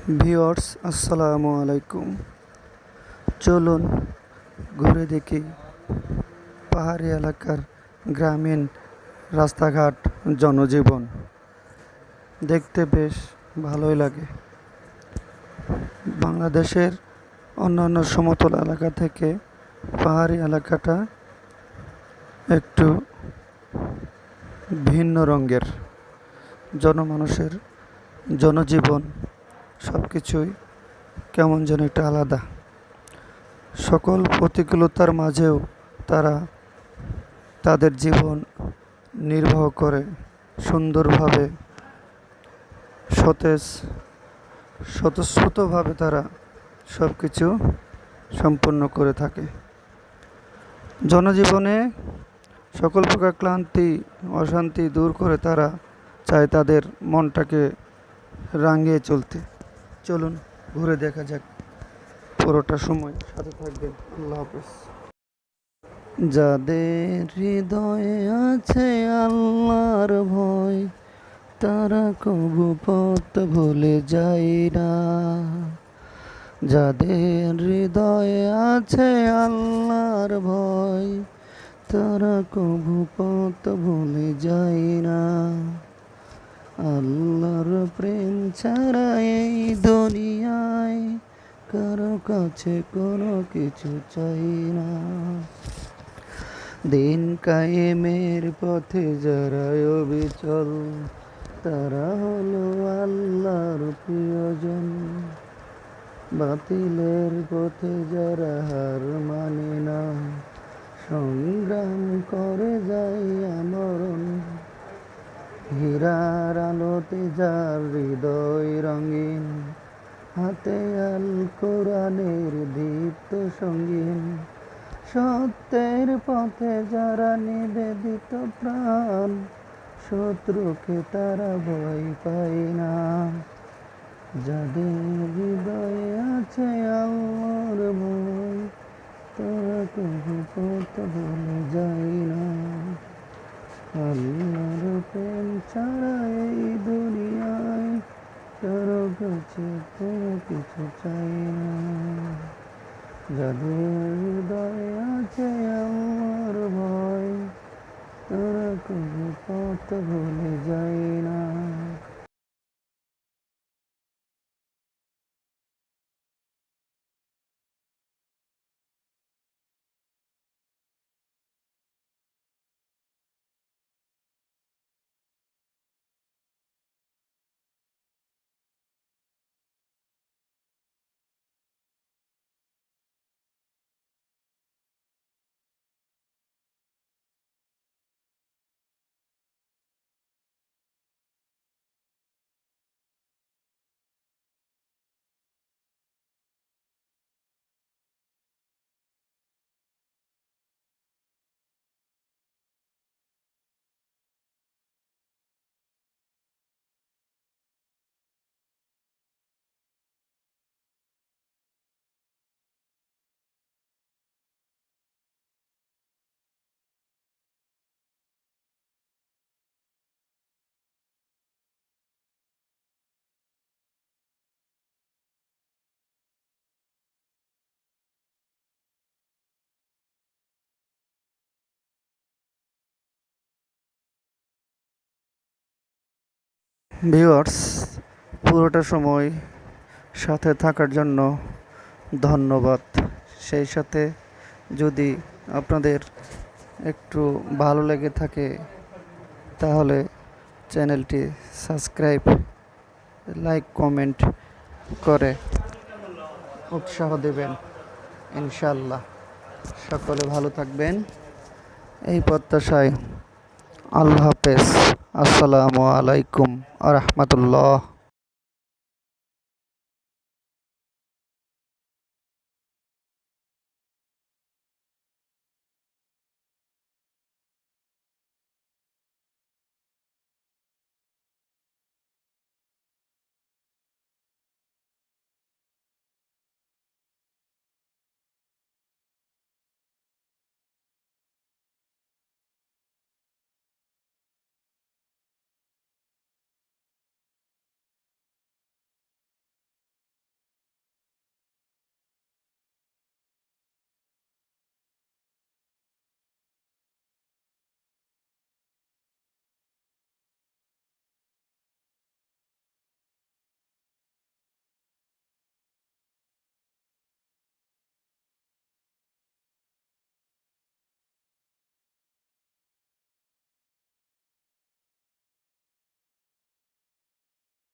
Viewers আসসালামু আলাইকুম। চলুন ঘুরে দেখি পাহাড়ি এলাকার গ্রামীণ রাস্তাঘাট, জনজীবন। দেখতে বেশ ভালোই লাগে। বাংলাদেশের অন্যান্য সমতল এলাকা থেকে পাহাড়ি এলাকাটা একটু ভিন্ন রঙের। জনমানুষের জনজীবন সব কিছুই কেমন যেন একটা আলাদা। সকল প্রতিকূলতার মাঝেও তারা তাদের জীবন নির্বাহ করে সুন্দরভাবে, স্বতঃস্ফূর্তভাবে তারা সব কিছু সম্পন্ন করে থাকে। জনজীবনে সকল প্রকার ক্লান্তি, অশান্তি দূর করে তারা চায় তাদের মনটাকে রাঙিয়ে চলতে। চলুন ঘুরে দেখা যাক পুরোটা সময় সাথে থাকবেন। আল্লাহ হাফেজ। যাদের হৃদয়ে আছে আল্লাহর ভয়, তারা কবু পথ ভুলে যায় না। যাদের হৃদয়ে আছে আল্লাহর ভয়, তারা কবু পথ ভুলে যায় না। আল্লাহর প্রেম ছাড়া এই দুনিয়ায় কারো কাছে কোনো কিছু চাই না। দিন কায়েমের পথে যারা অবিচল, তারা হলো আল্লাহর প্রিয়জন। বাতিলের পথে যারা হার মানে না, সংগ্রাম করে যায় আমরণ। হীরার আলোতে যার হৃদয় রঙিন, হাতে আল কোরআনের দীপ্ত সঙ্গীন। সত্যের পথে যারা নিবেদিত প্রাণ, শত্রুকে তারা ভয় পায় না। যাদের হৃদয়ে আছে আল্লাহর ভয়, তারা কবু পথ ভুলে যায় না। আল্লাহর প্রেম ছাড়া এই দুনিয়ায় কারো কাছে কোনো কিছু চাই না। যাদের হৃদয়ে আছে আল্লাহর ভয়, তারা কবু পথ ভুলে যায় না। ভিউয়ার্স, পুরোটা সময় সাথে থাকার জন্য ধন্যবাদ। সেই সাথে যদি আপনাদের একটু ভালো লেগে থাকে তাহলে চ্যানেলটি সাবস্ক্রাইব, লাইক, কমেন্ট করে উৎসাহ দেবেন ইনশাল্লাহ। সকলে ভালো থাকবেন এই প্রত্যাশায়। আল্লাহ হাফেজ। আসসালামু আলাইকুম ওয়া রাহমাতুল্লাহ।